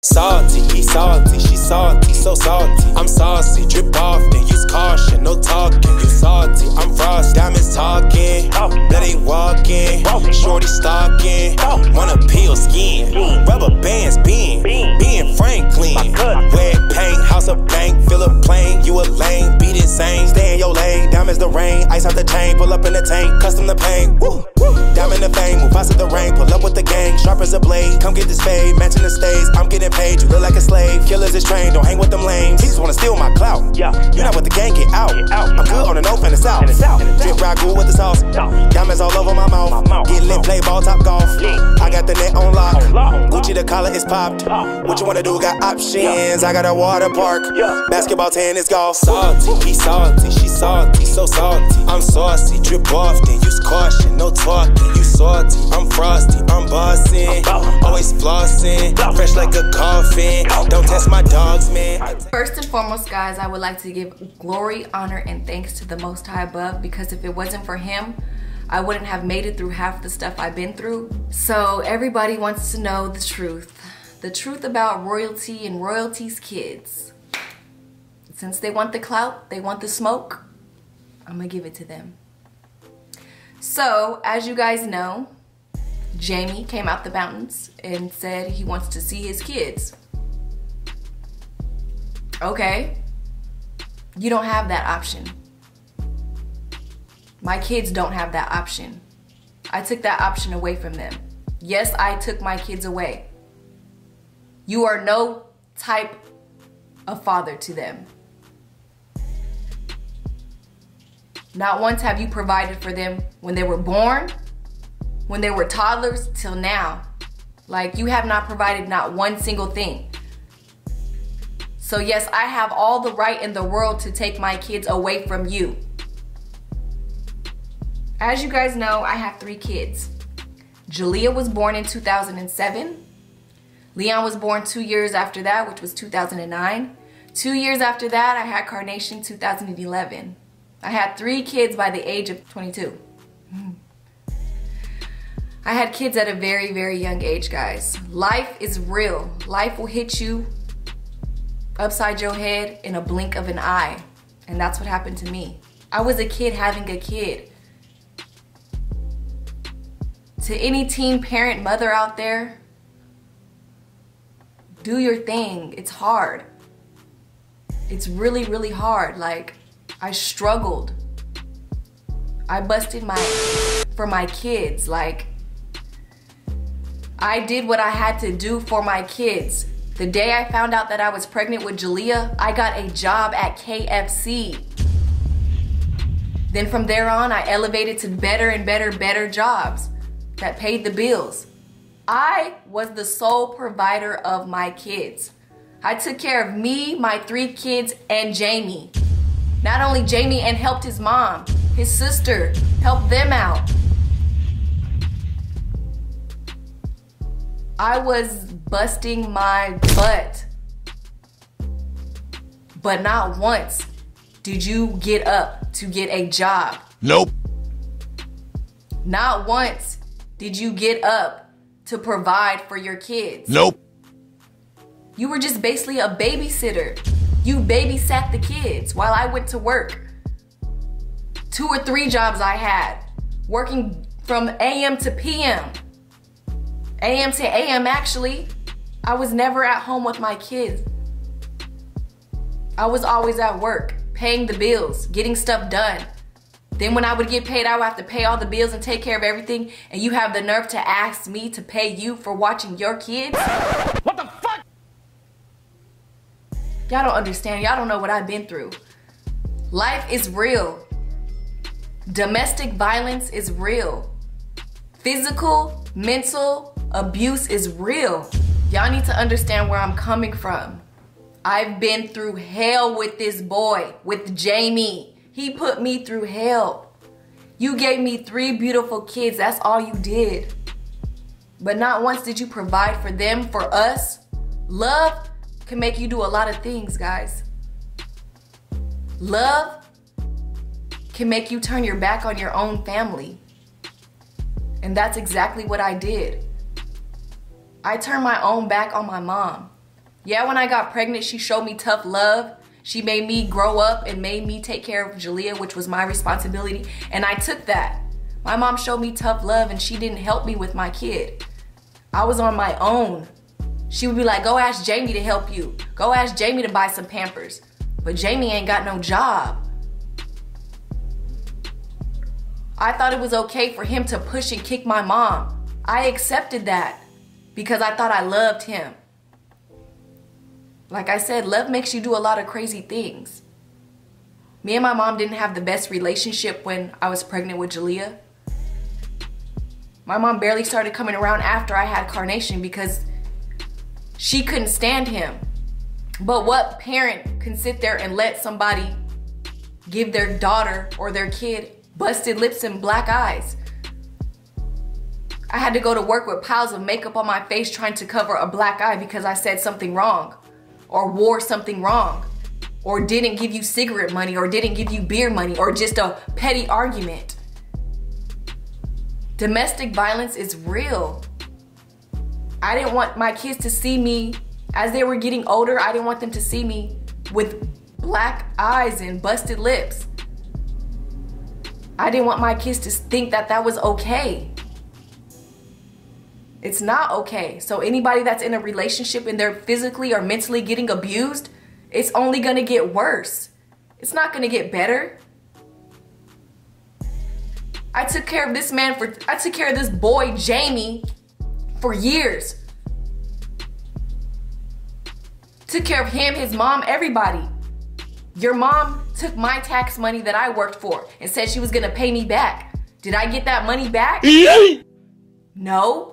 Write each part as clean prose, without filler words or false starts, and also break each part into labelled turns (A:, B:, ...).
A: Salty, he salty, she salty, so salty. I'm saucy, drip off, then use caution, no talking. You salty, I'm frost, diamonds talking. Bloody walking, shorty stalking. Wanna peel skin, rubber bands being Franklin. Red paint, house of bank, fill a plane. You a lame, beat insane, stay in your lane. Diamonds the rain, ice out the chain, pull up in the tank, custom the paint. Woo. Diamond the fame, move fast at the rain, pull up with the gang, sharp as a blade. Come get this fade, matching the stage. I'm getting paid, you look like a slave. Killers is trained, don't hang with them lames. He just wanna steal my clout. You're not with the gang, get out. I'm good on the north and the south. Drip ragu with the sauce. Diamonds all over my mouth. Get lit, play ball, top golf. I got the net on lock. Gucci the collar is popped. What you wanna do? Got options. I got a water park. Basketball, tennis, golf. Salty, he salty, she salty, so salty. I'm saucy, drip off, then use caution, no talking. You salty, I'm frosty, I'm bossing. Always flossing, fresh like a coffin. Don't test my dogs, man.
B: First and foremost, guys, I would like to give glory, honor, and thanks to the Most High above, because if it wasn't for him, I wouldn't have made it through half the stuff I've been through. So everybody wants to know the truth. The truth about royalty and royalty's kids. Since they want the clout, they want the smoke, I'm gonna give it to them. So, as you guys know, Jamie came out the mountains and said he wants to see his kids. Okay, you don't have that option. My kids don't have that option. I took that option away from them. Yes, I took my kids away. You are no type of father to them. Not once have you provided for them when they were born, when they were toddlers, till now. Like, you have not provided not one single thing. So yes, I have all the right in the world to take my kids away from you. As you guys know, I have 3 kids. Jalea was born in 2007. Leon was born 2 years after that, which was 2009. 2 years after that, I had Carnation, 2011. I had 3 kids by the age of 22. I had kids at a very, very young age, guys. Life is real. Life will hit you upside your head in a blink of an eye. And that's what happened to me. I was a kid having a kid. To any teen parent, mother out there, do your thing. It's hard. It's really, really hard. Like, I struggled. I busted for my kids. Like, I did what I had to do for my kids. The day I found out that I was pregnant with Jalea, I got a job at KFC. Then from there on, I elevated to better and better jobs that paid the bills. I was the sole provider of my kids. I took care of me, my 3 kids, and Jamie. Not only Jamie, and helped his mom, his sister, helped them out. I was busting my butt. But not once did you get up to get a job.
C: Nope.
B: Not once did you get up to provide for your kids.
C: Nope.
B: You were just basically a babysitter. You babysat the kids while I went to work. 2 or 3 jobs I had, working from AM to PM. AM to AM, actually. I was never at home with my kids. I was always at work, paying the bills, getting stuff done. Then when I would get paid, I would have to pay all the bills and take care of everything, and you have the nerve to ask me to pay you for watching your kids?
C: What the fuck?
B: Y'all don't understand. Y'all don't know what I've been through. Life is real. Domestic violence is real. Physical, mental abuse is real. Y'all need to understand where I'm coming from. I've been through hell with this boy, with Jamie. He put me through hell. You gave me 3 beautiful kids. That's all you did. But not once did you provide for them, for us. Love can make you do a lot of things, guys. Love can make you turn your back on your own family. And that's exactly what I did. I turned my own back on my mom. Yeah, when I got pregnant, she showed me tough love. She made me grow up and made me take care of Jalea, which was my responsibility. And I took that. My mom showed me tough love and she didn't help me with my kid. I was on my own. She would be like, go ask Jamie to help you. Go ask Jamie to buy some Pampers. But Jamie ain't got no job. I thought it was okay for him to push and kick my mom. I accepted that because I thought I loved him. Like I said, love makes you do a lot of crazy things. Me and my mom didn't have the best relationship when I was pregnant with Jalea. My mom barely started coming around after I had Carnation because she couldn't stand him. But what parent can sit there and let somebody give their daughter or their kid busted lips and black eyes? I had to go to work with piles of makeup on my face trying to cover a black eye because I said something wrong or wore something wrong or didn't give you cigarette money or didn't give you beer money or just a petty argument. Domestic violence is real. I didn't want my kids to see me as they were getting older. I didn't want them to see me with black eyes and busted lips. I didn't want my kids to think that that was okay. It's not okay. So anybody that's in a relationship and they're physically or mentally getting abused, it's only gonna get worse. It's not gonna get better. I took care of this boy, Jamie, for years. Took care of him, his mom, everybody. Your mom took my tax money that I worked for and said she was gonna pay me back. Did I get that money back? No.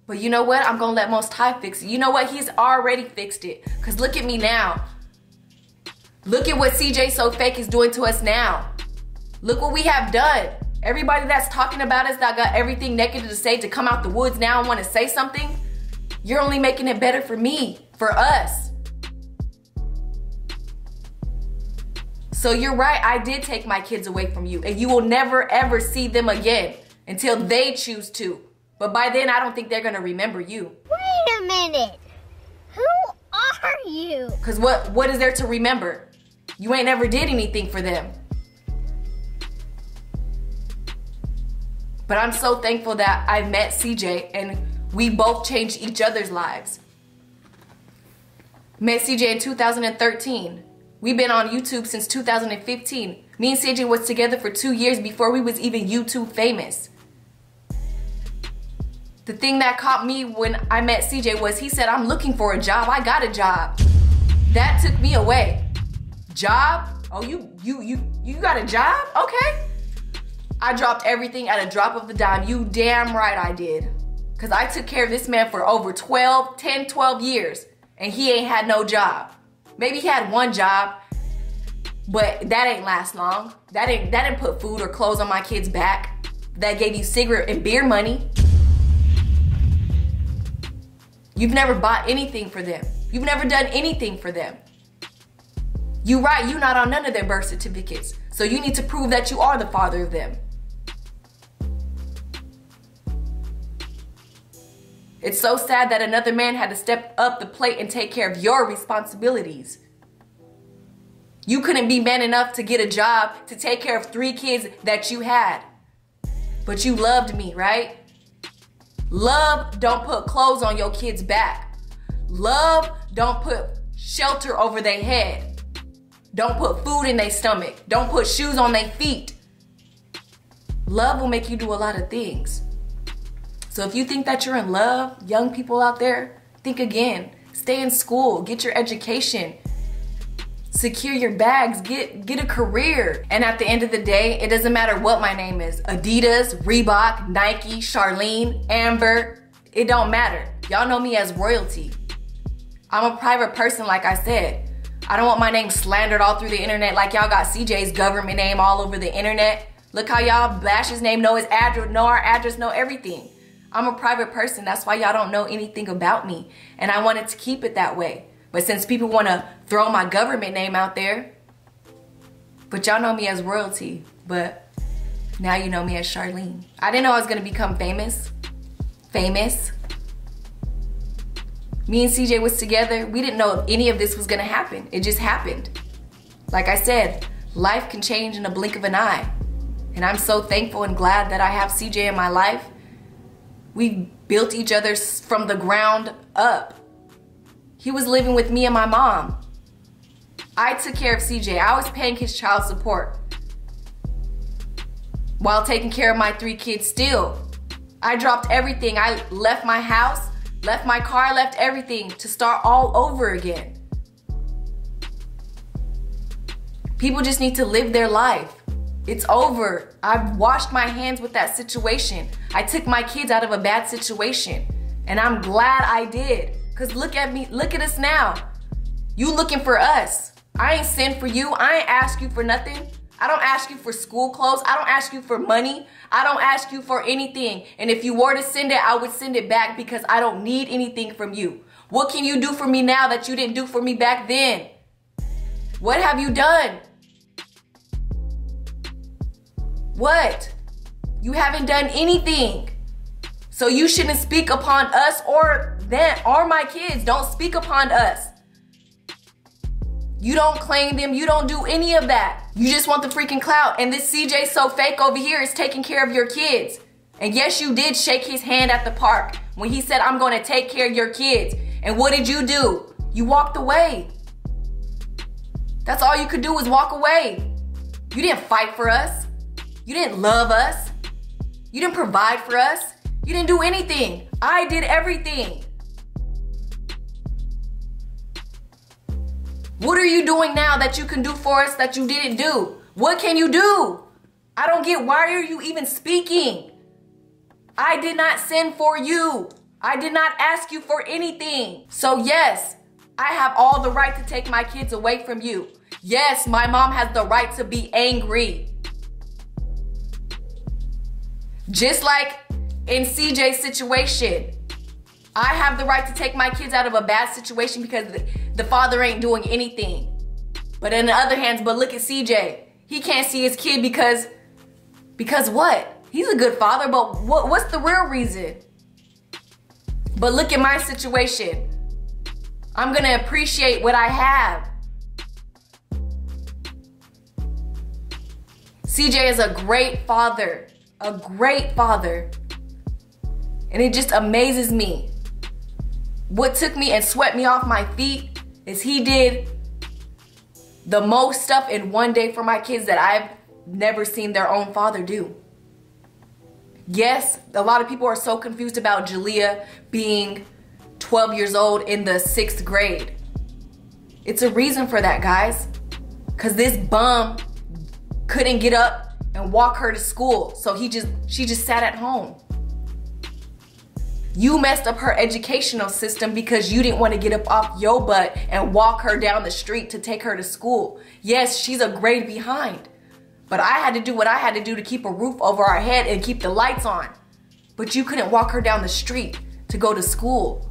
B: But you know what? I'm gonna let Most High fix it. You know what? He's already fixed it. Cause look at me now. Look at what CJ So Fake is doing to us now. Look what we have done. Everybody that's talking about us that got everything negative to say to come out the woods now and want to say something, you're only making it better for me, for us. So you're right, I did take my kids away from you and you will never ever see them again until they choose to. But by then, I don't think they're gonna remember you.
C: Wait a minute, who are you?
B: Cause what is there to remember? You ain't never did anything for them. But I'm so thankful that I met CJ and we both changed each other's lives. Met CJ in 2013. We've been on YouTube since 2015. Me and CJ was together for 2 years before we was even YouTube famous. The thing that caught me when I met CJ was he said, I'm looking for a job. I got a job. That took me away. Job? Oh, you got a job? Okay. I dropped everything at a drop of the dime. You damn right I did. Because I took care of this man for over 10, 12 years. And he ain't had no job. Maybe he had one job. But that ain't last long. That didn't put food or clothes on my kids' back. That gave you cigarette and beer money. You've never bought anything for them. You've never done anything for them. You right, you not on none of their birth certificates. So you need to prove that you are the father of them. It's so sad that another man had to step up the plate and take care of your responsibilities. You couldn't be man enough to get a job to take care of 3 kids that you had. But you loved me, right? Love don't put clothes on your kids' back. Love don't put shelter over their head. Don't put food in their stomach. Don't put shoes on their feet. Love will make you do a lot of things. So if you think that you're in love, young people out there, think again. Stay in school, get your education, secure your bags, get a career. And at the end of the day, it doesn't matter what my name is. Adidas, Reebok, Nike, Charlene, Amber, it don't matter. Y'all know me as royalty. I'm a private person, like I said. I don't want my name slandered all through the internet like y'all got CJ's government name all over the internet. Look how y'all bash his name, know his address, know our address, know everything. I'm a private person. That's why y'all don't know anything about me. And I wanted to keep it that way. But since people want to throw my government name out there, but y'all know me as royalty. But now you know me as Charlene. I didn't know I was going to become famous. me and CJ was together, we didn't know any of this was gonna happen. It just happened. Like I said, life can change in a blink of an eye. And I'm so thankful and glad that I have CJ in my life. We built each other from the ground up. He was living with me and my mom. I took care of CJ. I was paying his child support while taking care of my 3 kids still. I dropped everything. I left my house, left my car, left everything to start all over again. People just need to live their life. It's over. I've washed my hands with that situation. I took my kids out of a bad situation. And I'm glad I did. Because look at me, look at us now. You looking for us. I ain't sent for you. I ain't ask you for nothing. I don't ask you for school clothes. I don't ask you for money. I don't ask you for anything. And if you were to send it, I would send it back because I don't need anything from you. What can you do for me now that you didn't do for me back then? What have you done? What? You haven't done anything. So you shouldn't speak upon us or them or my kids. Don't speak upon us. You don't claim them. You don't do any of that. You just want the freaking clout. And this CJ so fake over here is taking care of your kids. And yes, you did shake his hand at the park when he said, I'm going to take care of your kids. And what did you do? You walked away. That's all you could do was walk away. You didn't fight for us. You didn't love us. You didn't provide for us. You didn't do anything. I did everything. What are you doing now that you can do for us that you didn't do? What can you do? I don't get, why are you even speaking? I did not send for you. I did not ask you for anything. So yes, I have all the right to take my kids away from you. Yes, my mom has the right to be angry. Just like in CJ's situation, I have the right to take my kids out of a bad situation because the father ain't doing anything. But on the other hand, but look at CJ. He can't see his kid because what? He's a good father, but what's the real reason? But look at my situation. I'm gonna appreciate what I have. CJ is a great father. A great father. And it just amazes me. What took me and swept me off my feet is he did the most stuff in one day for my kids that I've never seen their own father do. Yes, a lot of people are so confused about Jalea being 12 years old in the 6th grade. It's a reason for that, guys. Because this bum couldn't get up and walk her to school. So she just sat at home. You messed up her educational system because you didn't want to get up off your butt and walk her down the street to take her to school. Yes, she's a grade behind. But I had to do what I had to do to keep a roof over our head and keep the lights on. But you couldn't walk her down the street to go to school.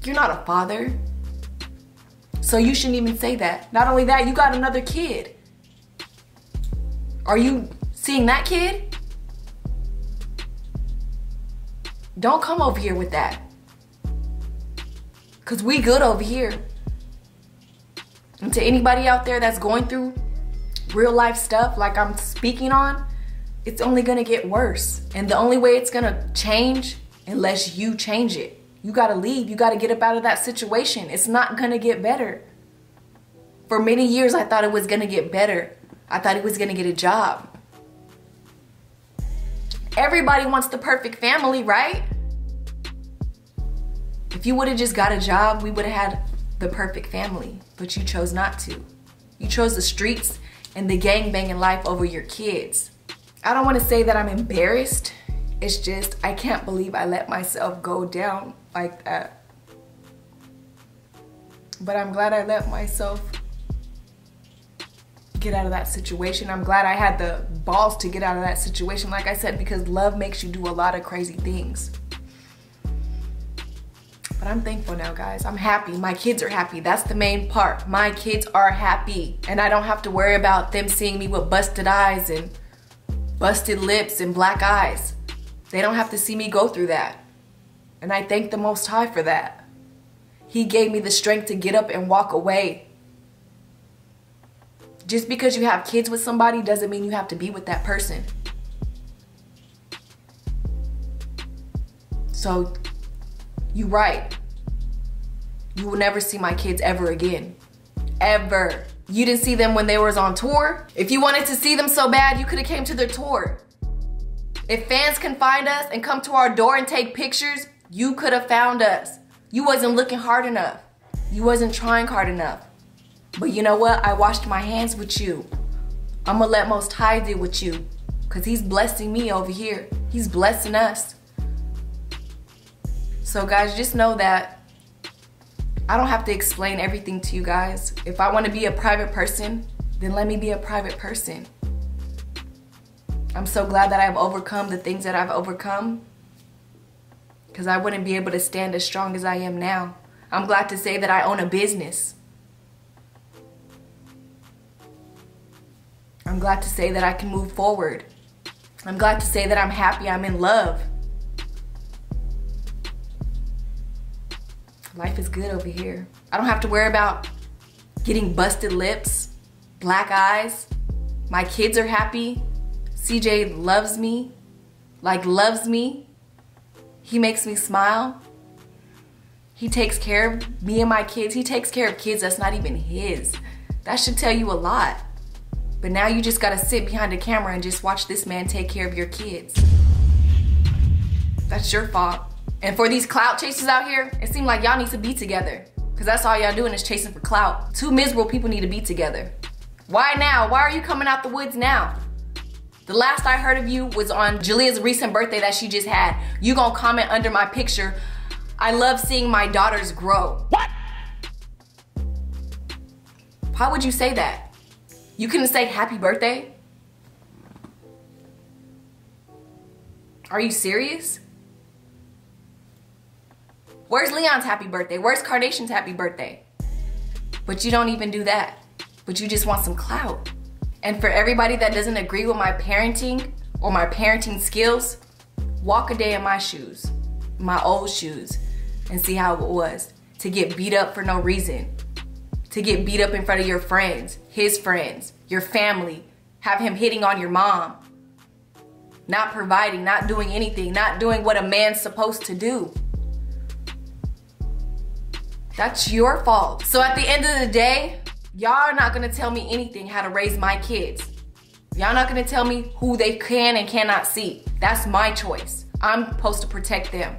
B: You're not a father. So you shouldn't even say that. Not only that, you got another kid. Are you seeing that kid? Don't come over here with that. Because we good over here. And to anybody out there that's going through real life stuff like I'm speaking on, it's only going to get worse. And the only way it's going to change, unless you change it. You got to leave. You got to get up out of that situation. It's not going to get better. For many years, I thought it was going to get better. I thought he was going to get a job. Everybody wants the perfect family, right? If you would have just got a job, we would have had the perfect family. But you chose not to. You chose the streets and the gangbanging life over your kids. I don't want to say that I'm embarrassed. It's just I can't believe I let myself go down like that. But I'm glad I let myself get out of that situation. I'm glad I had the balls to get out of that situation, like I said, because love makes you do a lot of crazy things. But I'm thankful now, guys. I'm happy. My kids are happy. That's the main part. My kids are happy. And I don't have to worry about them seeing me with busted eyes and busted lips and black eyes. They don't have to see me go through that. And I thank the Most High for that. He gave me the strength to get up and walk away. Just because you have kids with somebody doesn't mean you have to be with that person. So, you're right. You will never see my kids ever again. Ever. You didn't see them when they was on tour? If you wanted to see them so bad, you could have came to their tour. If fans can find us and come to our door and take pictures, you could have found us. You wasn't looking hard enough. You wasn't trying hard enough. But you know what? I washed my hands with you. I'm gonna let Most High deal with you, because he's blessing me over here. He's blessing us. So guys, just know that I don't have to explain everything to you guys. If I want to be a private person, then let me be a private person. I'm so glad that I've overcome the things that I've overcome, because I wouldn't be able to stand as strong as I am now. I'm glad to say that I own a business. I'm glad to say that I can move forward. I'm glad to say that I'm happy, I'm in love. Life is good over here. I don't have to worry about getting busted lips, black eyes. My kids are happy. CJ loves me, like loves me. He makes me smile. He takes care of me and my kids. He takes care of kids that's not even his. That should tell you a lot. But now you just gotta sit behind a camera and just watch this man take care of your kids. That's your fault. And for these clout chasers out here, it seems like y'all need to be together, because that's all y'all doing is chasing for clout. Two miserable people need to be together. Why now? Why are you coming out the woods now? The last I heard of you was on Julia's recent birthday that she just had. You gonna comment under my picture, "I love seeing my daughters grow." What? How would you say that? You couldn't say happy birthday? Are you serious? Where's Leon's happy birthday? Where's Carnation's happy birthday? But you don't even do that. But you just want some clout. And for everybody that doesn't agree with my parenting or my parenting skills, walk a day in my shoes, my old shoes, and see how it was to get beat up for no reason. To get beat up in front of your friends, his friends, your family, have him hitting on your mom, not providing, not doing anything, not doing what a man's supposed to do. That's your fault. So at the end of the day, y'all are not gonna tell me anything how to raise my kids. Y'all not gonna tell me who they can and cannot see. That's my choice. I'm supposed to protect them.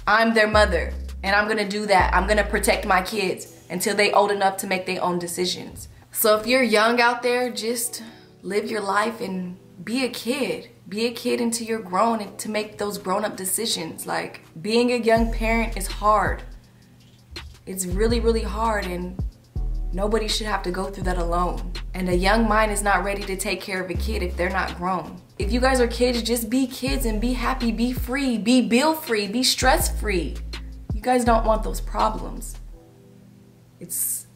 B: I'm their mother, and I'm gonna do that. I'm gonna protect my kids until they old enough to make their own decisions. So if you're young out there, just live your life and be a kid. Be a kid until you're grown and to make those grown-up decisions. Like, being a young parent is hard. It's really, really hard, and nobody should have to go through that alone. And a young mind is not ready to take care of a kid if they're not grown. If you guys are kids, just be kids and be happy, be free, be bill-free, be stress-free. You guys don't want those problems. It's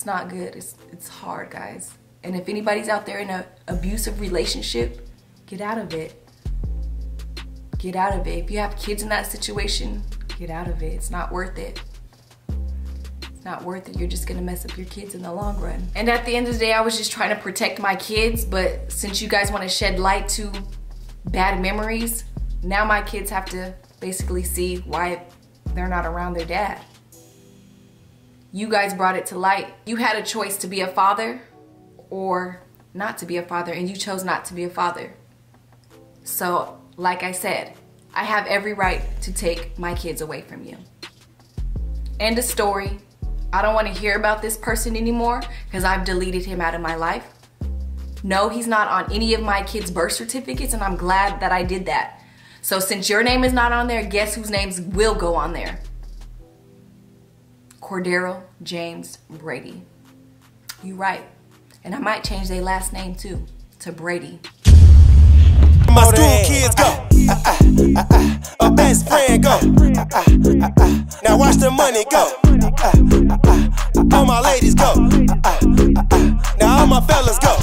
B: not good. It's hard, guys. And if anybody's out there in an abusive relationship, get out of it. Get out of it. If you have kids in that situation, get out of it. It's not worth it. It's not worth it. You're just gonna mess up your kids in the long run. And at the end of the day, I was just trying to protect my kids, but since you guys want to shed light to bad memories, now my kids have to basically see why they're not around their dad. You guys brought it to light. You had a choice to be a father or not to be a father, and you chose not to be a father. So, like I said, I have every right to take my kids away from you. End of story. I don't want to hear about this person anymore because I've deleted him out of my life. No, he's not on any of my kids' birth certificates, and I'm glad that I did that. So since your name is not on there, guess whose names will go on there? Cordero James Brady. You right. And I might change their last name too, to Brady.
A: My school kids go. My best friend go. Now watch the money go. All my ladies go. Now all my fellas go.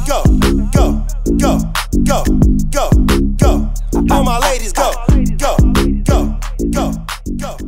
A: Go, go, go, go, go, go. All my ladies go. Go.